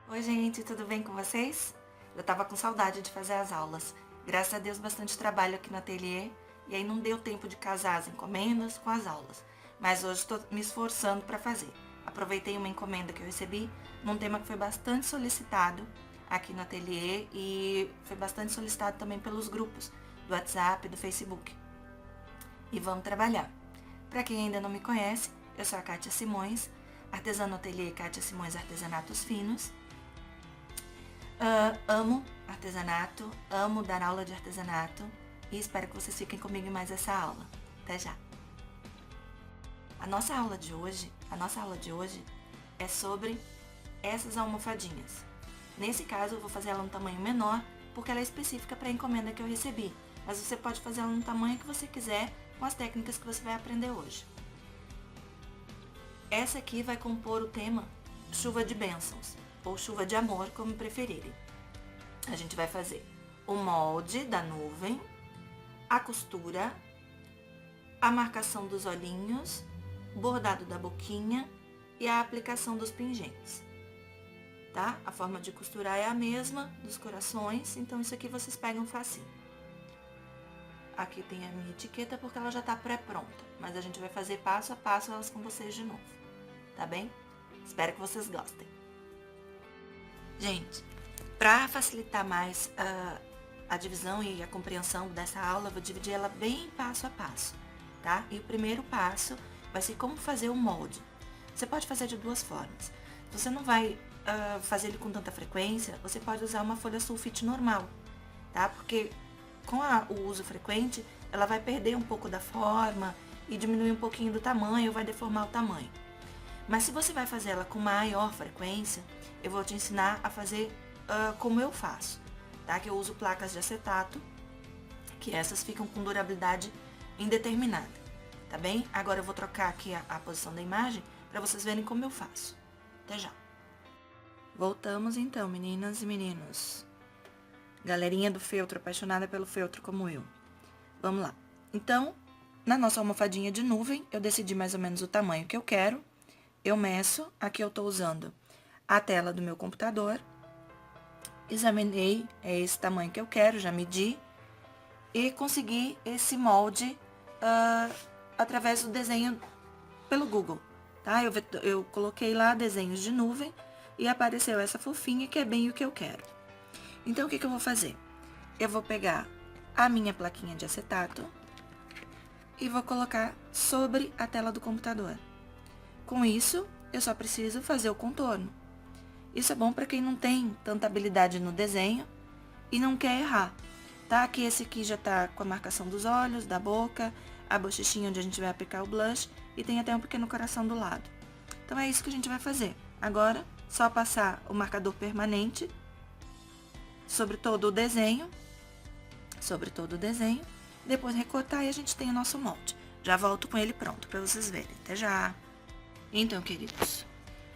Oi, gente, tudo bem com vocês? Eu tava com saudade de fazer as aulas. Graças a Deus, bastante trabalho aqui no ateliê e aí não deu tempo de casar as encomendas com as aulas. Mas hoje estou me esforçando para fazer. Aproveitei uma encomenda que eu recebi num tema que foi bastante solicitado aqui no ateliê e foi bastante solicitado também pelos grupos do WhatsApp e do Facebook. E vamos trabalhar. Para quem ainda não me conhece, eu sou a Kátia Simões, artesã no ateliê Kátia Simões Artesanatos Finos. Amo artesanato, amo dar aula de artesanato e espero que vocês fiquem comigo em mais essa aula. Até já! A nossa aula de hoje é sobre essas almofadinhas. Nesse caso, eu vou fazer ela no tamanho menor, porque ela é específica para a encomenda que eu recebi. Mas você pode fazer ela no tamanho que você quiser, com as técnicas que você vai aprender hoje. Essa aqui vai compor o tema Chuva de Bênçãos, ou Chuva de Amor, como preferirem. A gente vai fazer o molde da nuvem, a costura, a marcação dos olhinhos, bordado da boquinha e a aplicação dos pingentes, tá? A forma de costurar é a mesma dos corações, então isso aqui vocês pegam facinho. Aqui tem a minha etiqueta porque ela já tá pré-pronta, mas a gente vai fazer passo a passo elas com vocês de novo, tá bem? Espero que vocês gostem. Gente, para facilitar mais a divisão e a compreensão dessa aula, eu vou dividir ela bem passo a passo, tá? E o primeiro passo vai ser como fazer o molde. Você pode fazer de duas formas. Se você não vai fazer ele com tanta frequência, você pode usar uma folha sulfite normal, tá? Porque com o uso frequente, ela vai perder um pouco da forma e diminuir um pouquinho do tamanho, vai deformar o tamanho. Mas se você vai fazer ela com maior frequência, eu vou te ensinar a fazer como eu faço, tá? Que eu uso placas de acetato, que essas ficam com durabilidade indeterminada, tá bem? Agora eu vou trocar aqui a posição da imagem para vocês verem como eu faço. Até já! Voltamos então, meninas e meninos. Galerinha do feltro, apaixonada pelo feltro como eu. Vamos lá. Então, na nossa almofadinha de nuvem, eu decidi mais ou menos o tamanho que eu quero. Eu meço, aqui eu tô usando a tela do meu computador. Examinei, é esse tamanho que eu quero, já medi. E consegui esse molde através do desenho pelo Google, tá? Eu coloquei lá desenhos de nuvem e apareceu essa fofinha que é bem o que eu quero. Então, o que eu vou fazer? Eu vou pegar a minha plaquinha de acetato e vou colocar sobre a tela do computador. Com isso, eu só preciso fazer o contorno. Isso é bom para quem não tem tanta habilidade no desenho e não quer errar, tá? Aqui esse aqui já tá com a marcação dos olhos, da boca, a bochechinha onde a gente vai aplicar o blush e tem até um pequeno coração do lado. Então, é isso que a gente vai fazer. Agora, só passar o marcador permanente sobre todo o desenho, depois recortar e a gente tem o nosso molde. Já volto com ele pronto para vocês verem. Até já! Então, queridos,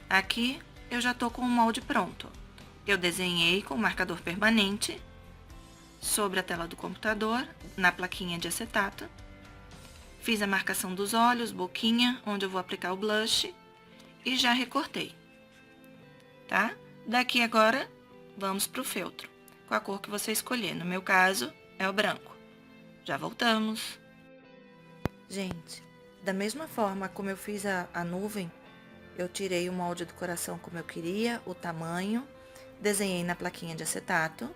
aqui eu já tô com o molde pronto. Eu desenhei com o marcador permanente sobre a tela do computador, na plaquinha de acetato. Fiz a marcação dos olhos, boquinha, onde eu vou aplicar o blush e já recortei, tá? Daqui agora, vamos pro feltro, com a cor que você escolher. No meu caso, é o branco. Já voltamos. Gente, da mesma forma como eu fiz a nuvem, eu tirei o molde do coração como eu queria, o tamanho, desenhei na plaquinha de acetato,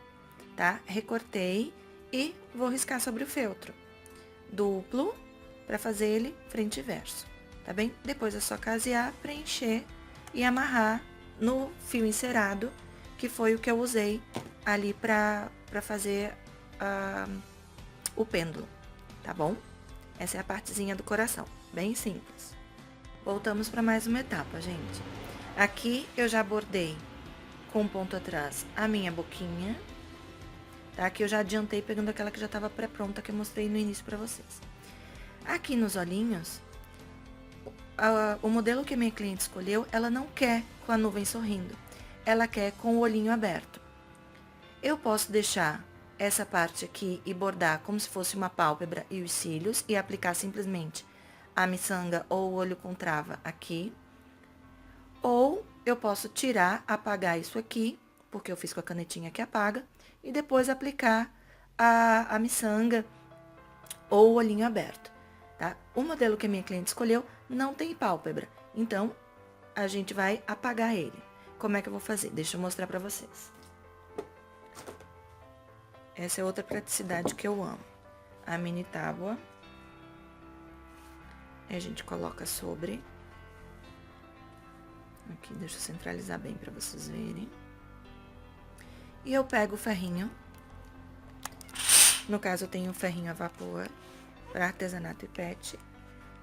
tá? Recortei e vou riscar sobre o feltro. Duplo, para fazer ele frente e verso, tá bem? Depois é só casear, preencher e amarrar no fio encerado, que foi o que eu usei ali para fazer o pêndulo, tá bom? Essa é a partezinha do coração, bem simples. Voltamos para mais uma etapa, gente. Aqui eu já bordei com um ponto atrás a minha boquinha, tá? Aqui eu já adiantei pegando aquela que já estava pré-pronta que eu mostrei no início para vocês. Aqui nos olhinhos, o modelo que a minha cliente escolheu, ela não quer com a nuvem sorrindo, ela quer com o olhinho aberto. Eu posso deixar essa parte aqui e bordar como se fosse uma pálpebra e os cílios e aplicar simplesmente a miçanga ou o olho com trava aqui. Ou eu posso tirar, apagar isso aqui, porque eu fiz com a canetinha que apaga, e depois aplicar a miçanga ou o olhinho aberto, tá? O modelo que a minha cliente escolheu não tem pálpebra, então a gente vai apagar ele. Como é que eu vou fazer? Deixa eu mostrar pra vocês. Essa é outra praticidade que eu amo. A mini tábua. A gente coloca sobre. Aqui, deixa eu centralizar bem pra vocês verem. E eu pego o ferrinho. No caso, eu tenho um ferrinho a vapor para artesanato e pet.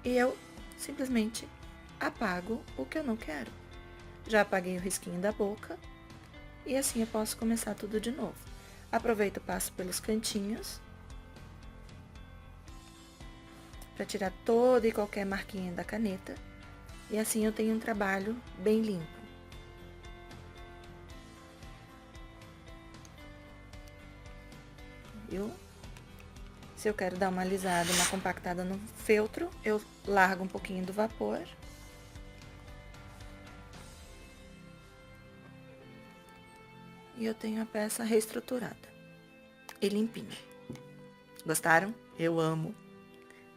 E eu simplesmente apago o que eu não quero. Já apaguei o risquinho da boca. E assim eu posso começar tudo de novo. Aproveito e passo pelos cantinhos. Para tirar toda e qualquer marquinha da caneta. E assim eu tenho um trabalho bem limpo. Viu? Se eu quero dar uma alisada, uma compactada no feltro, eu largo um pouquinho do vapor. E eu tenho a peça reestruturada e limpinha. Gostaram? Eu amo.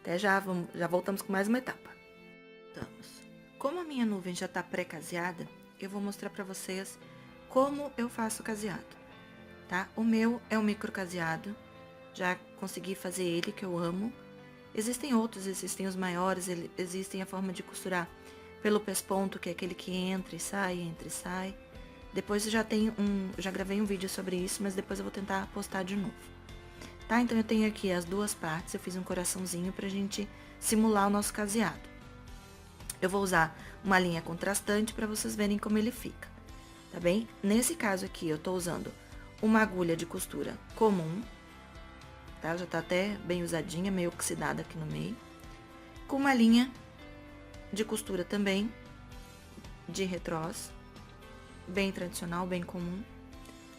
Até já voltamos com mais uma etapa. Como a minha nuvem já tá pré-caseada, eu vou mostrar pra vocês como eu faço o caseado, tá? O meu é um micro caseado, já consegui fazer ele, que eu amo. Existem outros, existem os maiores, existem a forma de costurar pelo pesponto, que é aquele que entra e sai. Depois eu já gravei um vídeo sobre isso, mas depois eu vou tentar postar de novo. Tá? Então eu tenho aqui as duas partes, eu fiz um coraçãozinho pra gente simular o nosso caseado. Eu vou usar uma linha contrastante para vocês verem como ele fica, tá bem? Nesse caso aqui, eu tô usando uma agulha de costura comum, tá? Já tá até bem usadinha, meio oxidada aqui no meio. Com uma linha de costura também, de retrós, bem tradicional, bem comum,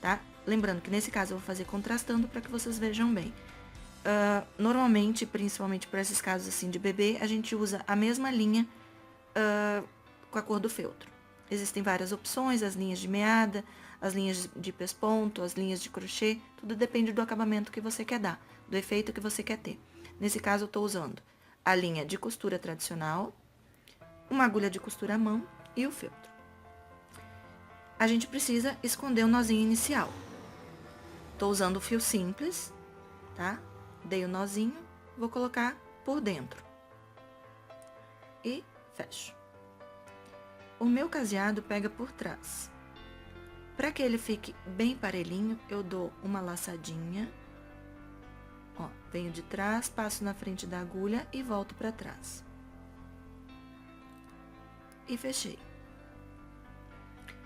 tá? Lembrando que nesse caso eu vou fazer contrastando para que vocês vejam bem. Normalmente, principalmente para esses casos assim de bebê, a gente usa a mesma linha com a cor do feltro. Existem várias opções, as linhas de meada, as linhas de pesponto, as linhas de crochê, tudo depende do acabamento que você quer dar, do efeito que você quer ter. Nesse caso, eu estou usando a linha de costura tradicional, uma agulha de costura à mão e o feltro. A gente precisa esconder o nozinho inicial. Estou usando o fio simples, tá? Dei o nozinho, vou colocar por dentro. E fecho. O meu caseado pega por trás. Para que ele fique bem parelhinho, eu dou uma laçadinha. Ó, venho de trás, passo na frente da agulha e volto para trás. E fechei.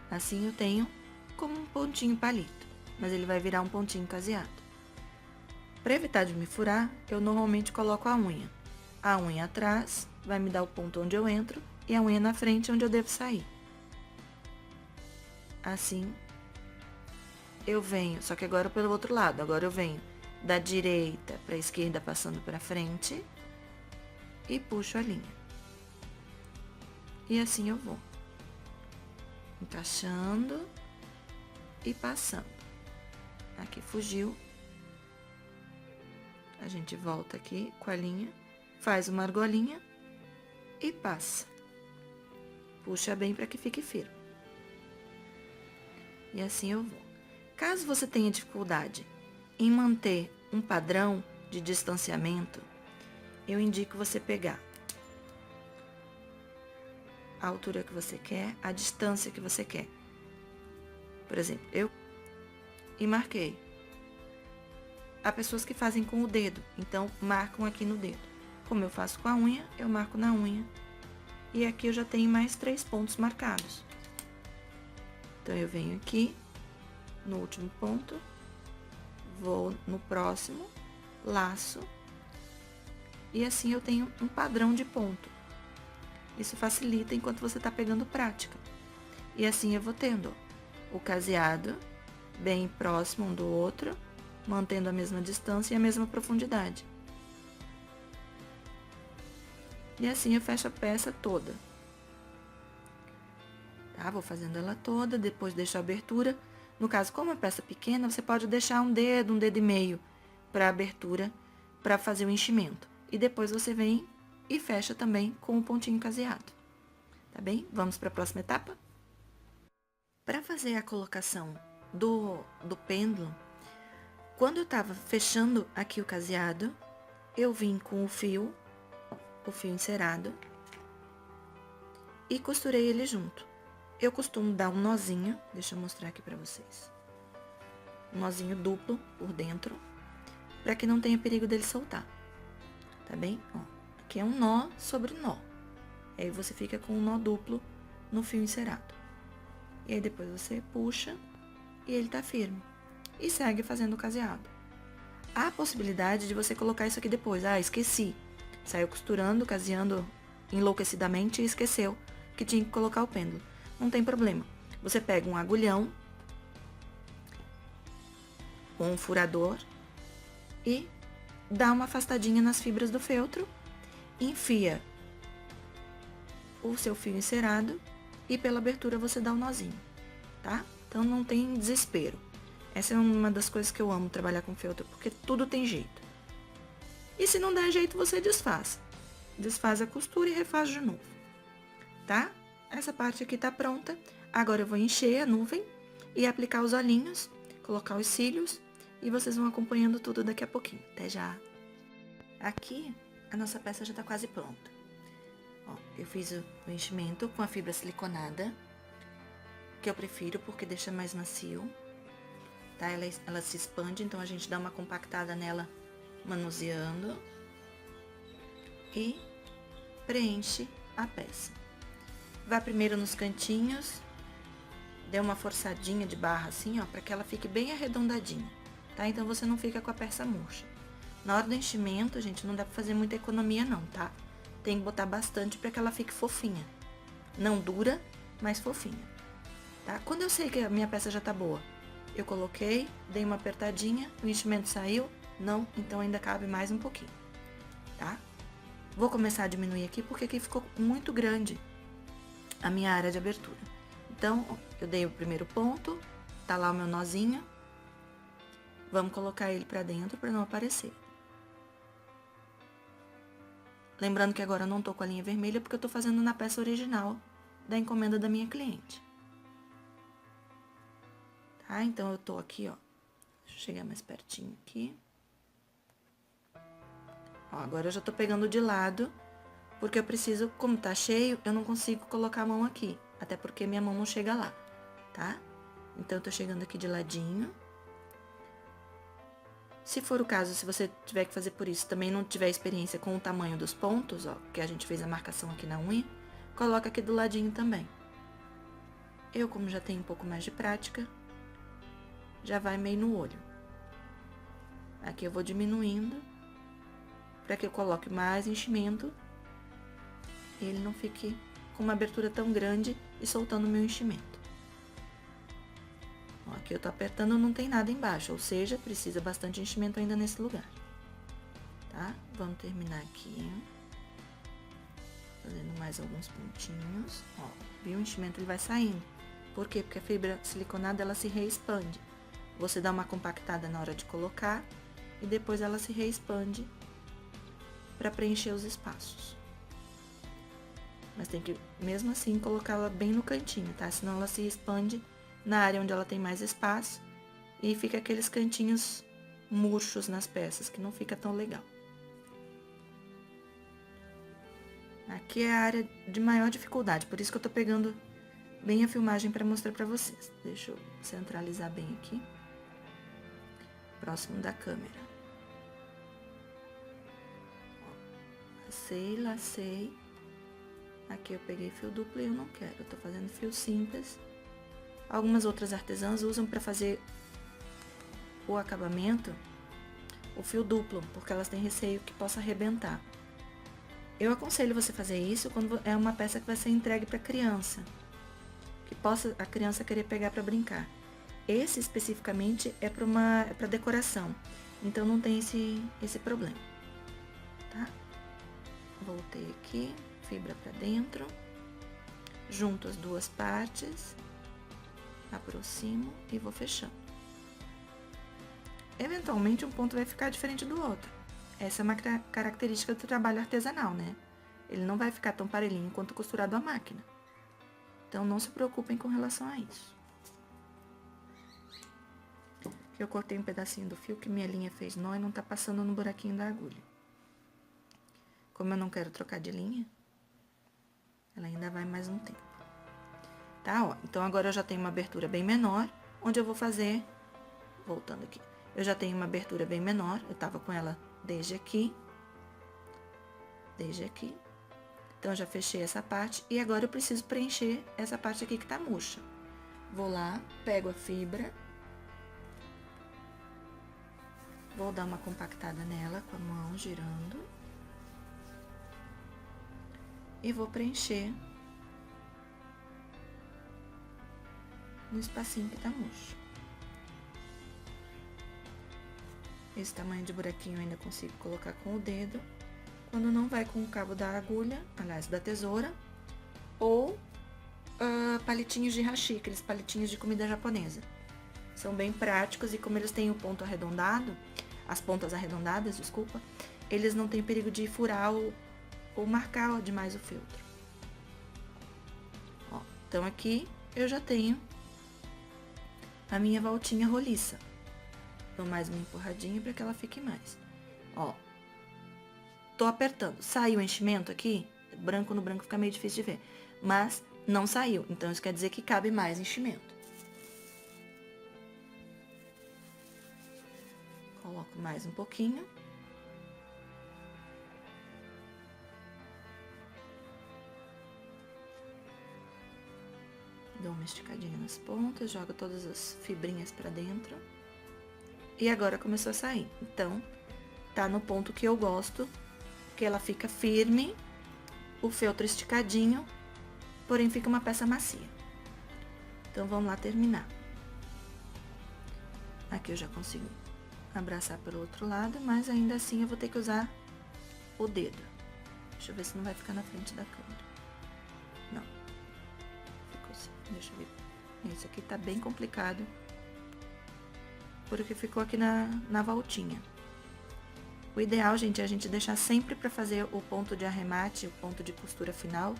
Assim eu tenho como um pontinho palito, mas ele vai virar um pontinho caseado. Para evitar de me furar, eu normalmente coloco a unha. A unha atrás vai me dar o ponto onde eu entro e a unha na frente onde eu devo sair. Assim, eu venho, só que agora pelo outro lado. Agora eu venho da direita para a esquerda, passando para frente e puxo a linha. E assim eu vou encaixando e passando. Aqui fugiu. A gente volta aqui com a linha, faz uma argolinha e passa. Puxa bem para que fique firme. E assim eu vou. Caso você tenha dificuldade em manter um padrão de distanciamento, eu indico você pegar a altura que você quer, a distância que você quer. Por exemplo, eu marquei. Há pessoas que fazem com o dedo, então marcam aqui no dedo. Como eu faço com a unha, eu marco na unha. E aqui eu já tenho mais 3 pontos marcados. Então, eu venho aqui no último ponto, vou no próximo, laço, e assim eu tenho um padrão de ponto. Isso facilita enquanto você está pegando prática. E assim eu vou tendo o caseado bem próximo um do outro, mantendo a mesma distância e a mesma profundidade. E assim eu fecho a peça toda. tá? Vou fazendo ela toda, depois deixo a abertura. No caso, como é peça pequena, você pode deixar um dedo e meio para abertura, para fazer o enchimento. E depois você vem e fecha também com o pontinho caseado. Tá bem? Vamos para a próxima etapa? Para fazer a colocação do pêndulo, quando eu estava fechando aqui o caseado, eu vim com o fio encerado, e costurei ele junto. Eu costumo dar um nozinho, deixa eu mostrar aqui pra vocês. Um nozinho duplo por dentro, pra que não tenha perigo dele soltar. Tá bem? Ó, aqui é um nó sobre nó. Aí você fica com um nó duplo no fio encerado. E aí depois você puxa e ele tá firme. E segue fazendo o caseado. Há a possibilidade de você colocar isso aqui depois. Ah, esqueci. Saiu costurando, caseando enlouquecidamente e esqueceu que tinha que colocar o pêndulo. Não tem problema. Você pega um agulhão com um furador e dá uma afastadinha nas fibras do feltro, enfia o seu fio encerado e pela abertura você dá um nozinho, tá? Então não tem desespero. Essa é uma das coisas que eu amo trabalhar com feltro, porque tudo tem jeito. E se não der jeito, você desfaz. Desfaz a costura e refaz de novo, tá? Essa parte aqui tá pronta. Agora eu vou encher a nuvem e aplicar os olhinhos, colocar os cílios e vocês vão acompanhando tudo daqui a pouquinho. Até já! Aqui, a nossa peça já tá quase pronta. Ó, eu fiz o enchimento com a fibra siliconada, que eu prefiro porque deixa mais macio, tá? Ela se expande, então a gente dá uma compactada nela manuseando e preenche a peça. Vai primeiro nos cantinhos, dê uma forçadinha de barra assim, ó, para que ela fique bem arredondadinha, tá? Então você não fica com a peça murcha. Na hora do enchimento, gente, não dá pra fazer muita economia não, tá? Tem que botar bastante para que ela fique fofinha. Não dura, mas fofinha, tá? Quando eu sei que a minha peça já tá boa, eu coloquei, dei uma apertadinha, o enchimento saiu, não, então ainda cabe mais um pouquinho, tá? Vou começar a diminuir aqui, porque aqui ficou muito grande a minha área de abertura. Então, eu dei o primeiro ponto, tá lá o meu nozinho. Vamos colocar ele pra dentro pra não aparecer. Lembrando que agora eu não tô com a linha vermelha, porque eu tô fazendo na peça original da encomenda da minha cliente. Tá? Então, eu tô aqui, ó. Deixa eu chegar mais pertinho aqui. Ó, agora eu já tô pegando de lado, porque eu preciso, como tá cheio, eu não consigo colocar a mão aqui. Até porque minha mão não chega lá, tá? Então, eu tô chegando aqui de ladinho. Se for o caso, se você tiver que fazer por isso, também não tiver experiência com o tamanho dos pontos, ó, que a gente fez a marcação aqui na unha, coloca aqui do ladinho também. Eu, como já tenho um pouco mais de prática, já vai meio no olho. Aqui eu vou diminuindo, para que eu coloque mais enchimento e ele não fique com uma abertura tão grande e soltando o meu enchimento. Ó, aqui eu tô apertando, não tem nada embaixo, ou seja, precisa bastante enchimento ainda nesse lugar, tá? Vamos terminar aqui, fazendo mais alguns pontinhos, ó, viu? O enchimento ele vai saindo. Por quê? Porque a fibra siliconada, ela se reexpande. Você dá uma compactada na hora de colocar e depois ela se reexpande para preencher os espaços. Mas tem que, mesmo assim, colocá-la bem no cantinho, tá? Senão ela se expande na área onde ela tem mais espaço e fica aqueles cantinhos murchos nas peças, que não fica tão legal. Aqui é a área de maior dificuldade, por isso que eu tô pegando bem a filmagem para mostrar para vocês. Deixa eu centralizar bem aqui, próximo da câmera. Ó, lacei. Aqui eu peguei fio duplo e eu não quero, eu tô fazendo fio simples. Algumas outras artesãs usam para fazer o acabamento o fio duplo, porque elas têm receio que possa arrebentar. Eu aconselho você fazer isso quando é uma peça que vai ser entregue para criança, que possa a criança querer pegar para brincar. Esse especificamente é para decoração, então não tem esse problema, tá? Voltei aqui, fibra para dentro. junto as duas partes, aproximo e vou fechando. Eventualmente, um ponto vai ficar diferente do outro. Essa é uma característica do trabalho artesanal, né? Ele não vai ficar tão parelhinho quanto costurado à máquina. Então, não se preocupem com relação a isso. Aqui eu cortei um pedacinho do fio que minha linha fez nó e não tá passando no buraquinho da agulha. Como eu não quero trocar de linha, ela ainda vai mais um tempo. Tá, ó. Então, agora eu já tenho uma abertura bem menor, onde eu vou fazer... Voltando aqui. Eu já tenho uma abertura bem menor, eu tava com ela desde aqui. Então, eu já fechei essa parte e agora eu preciso preencher essa parte aqui que tá murcha. Vou lá, pego a fibra. Vou dar uma compactada nela com a mão, girando. E vou preencher no espacinho que tá murcho. Esse tamanho de buraquinho eu ainda consigo colocar com o dedo. Quando não vai com o cabo da agulha, aliás, da tesoura, ou palitinhos de hashi, aqueles palitinhos de comida japonesa. São bem práticos e como eles têm o ponto arredondado, as pontas arredondadas, desculpa, eles não têm perigo de furar ou marcar demais o feltro. Ó, então aqui eu já tenho a minha voltinha roliça. Dou mais uma empurradinha para que ela fique mais. Ó, tô apertando. Saiu o enchimento aqui? Branco no branco fica meio difícil de ver. Mas não saiu, então isso quer dizer que cabe mais enchimento. Coloco mais um pouquinho. Dou uma esticadinha nas pontas, jogo todas as fibrinhas pra dentro. E agora começou a sair. Então, tá no ponto que eu gosto, que ela fica firme, o feltro esticadinho, porém fica uma peça macia. Então, vamos lá terminar. Aqui eu já consigo abraçar pelo outro lado, mas ainda assim eu vou ter que usar o dedo. Deixa eu ver se não vai ficar na frente da câmera. Não. Ficou assim. Deixa eu ver. Esse aqui tá bem complicado, porque ficou aqui na voltinha. O ideal, gente, é a gente deixar sempre pra fazer o ponto de arremate, o ponto de costura final,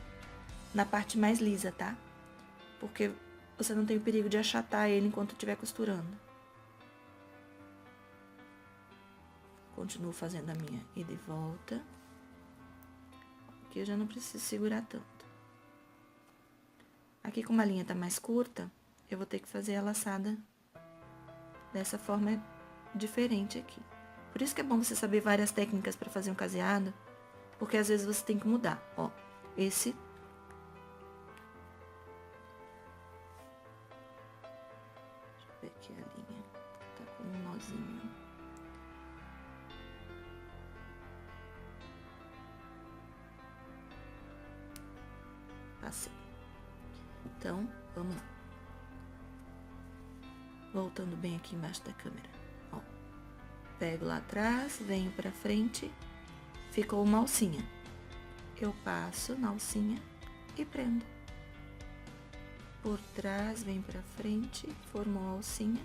na parte mais lisa, tá? Porque você não tem o perigo de achatar ele enquanto estiver costurando. Continuo fazendo a minha ida e volta. Aqui eu já não preciso segurar tanto. Aqui, como a linha tá mais curta, eu vou ter que fazer a laçada dessa forma diferente aqui. Por isso que é bom você saber várias técnicas para fazer um caseado, porque às vezes você tem que mudar. Ó, esse... Deixa eu ver aqui a linha. Tá com um nozinho. Passei. Então, vamos lá. Voltando bem aqui embaixo da câmera. Ó, pego lá atrás, venho pra frente, ficou uma alcinha. Eu passo na alcinha e prendo. Por trás, venho pra frente, formou a alcinha.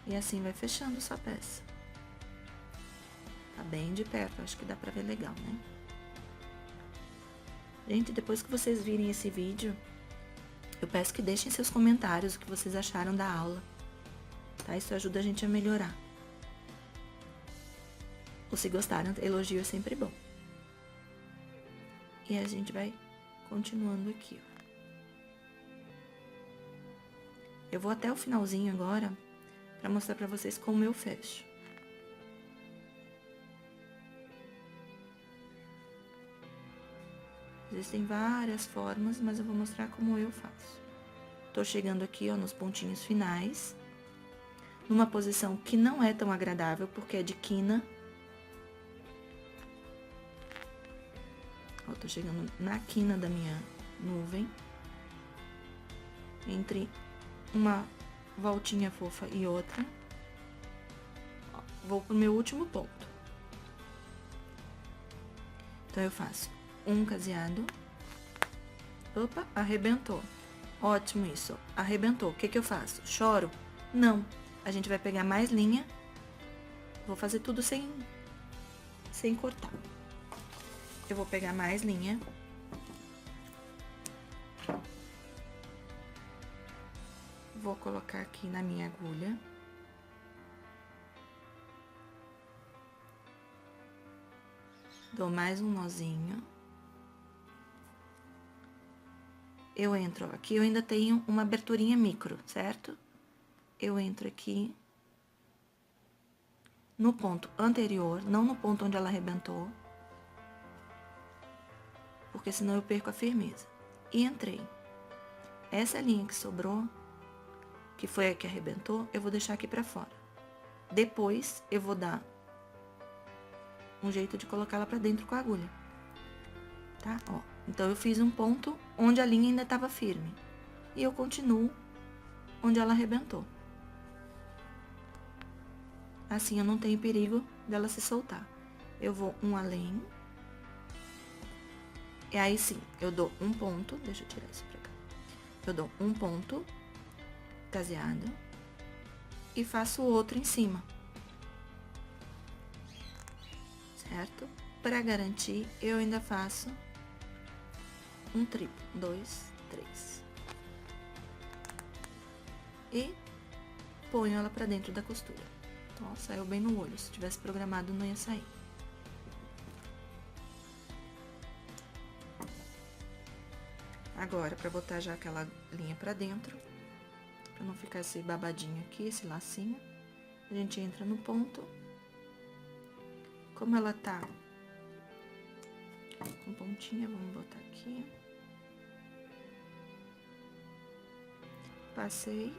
E assim vai fechando sua peça. Tá bem de perto, acho que dá pra ver legal, né? Gente, depois que vocês virem esse vídeo, eu peço que deixem seus comentários o que vocês acharam da aula, tá? Isso ajuda a gente a melhorar. Ou se gostaram, elogio é sempre bom. E a gente vai continuando aqui, ó. Eu vou até o finalzinho agora, pra mostrar pra vocês como eu fecho. Existem várias formas, mas eu vou mostrar como eu faço. Tô chegando aqui, ó, nos pontinhos finais, numa posição que não é tão agradável, porque é de quina. Ó, tô chegando na quina da minha nuvem, entre uma voltinha fofa e outra. Ó, vou pro meu último ponto. Então, eu faço um caseado, Opa, arrebentou. Ótimo isso. Arrebentou. O que que eu faço? Choro? Não. A gente vai pegar mais linha. Vou fazer tudo sem cortar. Eu vou pegar mais linha. Vou colocar aqui na minha agulha. Dou mais um nozinho. Eu entro, aqui eu ainda tenho uma aberturinha micro, certo? Eu entro aqui no ponto anterior, não no ponto onde ela arrebentou, porque senão eu perco a firmeza. E entrei. Essa linha que sobrou, que foi a que arrebentou, eu vou deixar aqui pra fora. Depois, eu vou dar um jeito de colocar ela pra dentro com a agulha. Tá? Ó. Então, eu fiz um ponto onde a linha ainda estava firme. E eu continuo onde ela arrebentou. Assim, eu não tenho perigo dela se soltar. Eu vou um além. E aí, sim, eu dou um ponto. Deixa eu tirar isso pra cá. Eu dou um ponto caseado. E faço outro em cima. Certo? Pra garantir, eu ainda faço um triplo, 2, 3. E ponho ela pra dentro da costura. Ó, saiu bem no olho. Se tivesse programado, não ia sair. Agora, pra botar já aquela linha pra dentro, pra não ficar esse babadinho aqui, esse lacinho, a gente entra no ponto. Como ela tá com pontinha, vamos botar aqui. Passei.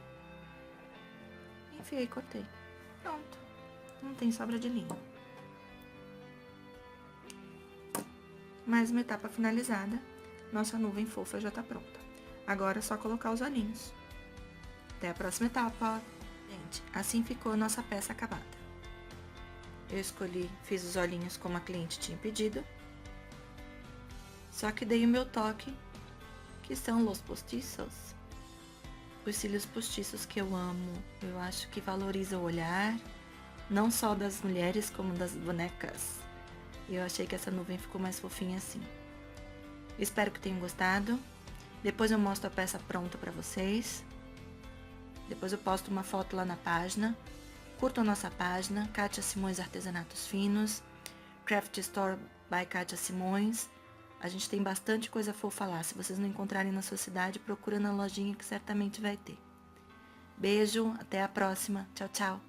Enfiei e cortei. Pronto. Não tem sobra de linha. Mais uma etapa finalizada. Nossa nuvem fofa já tá pronta. Agora é só colocar os olhinhos. Até a próxima etapa. Gente, assim ficou a nossa peça acabada. Eu escolhi, fiz os olhinhos como a cliente tinha pedido. Só que dei o meu toque, que são os postiços. Os cílios postiços que eu amo. Eu acho que valoriza o olhar, não só das mulheres, como das bonecas. E eu achei que essa nuvem ficou mais fofinha assim. Espero que tenham gostado. Depois eu mostro a peça pronta pra vocês. Depois eu posto uma foto lá na página. Curtam a nossa página, Kátia Simões Artesanatos Finos, Craft Store by Kátia Simões. A gente tem bastante coisa fofa lá. Se vocês não encontrarem na sua cidade, procura na lojinha que certamente vai ter. Beijo, até a próxima. Tchau, tchau.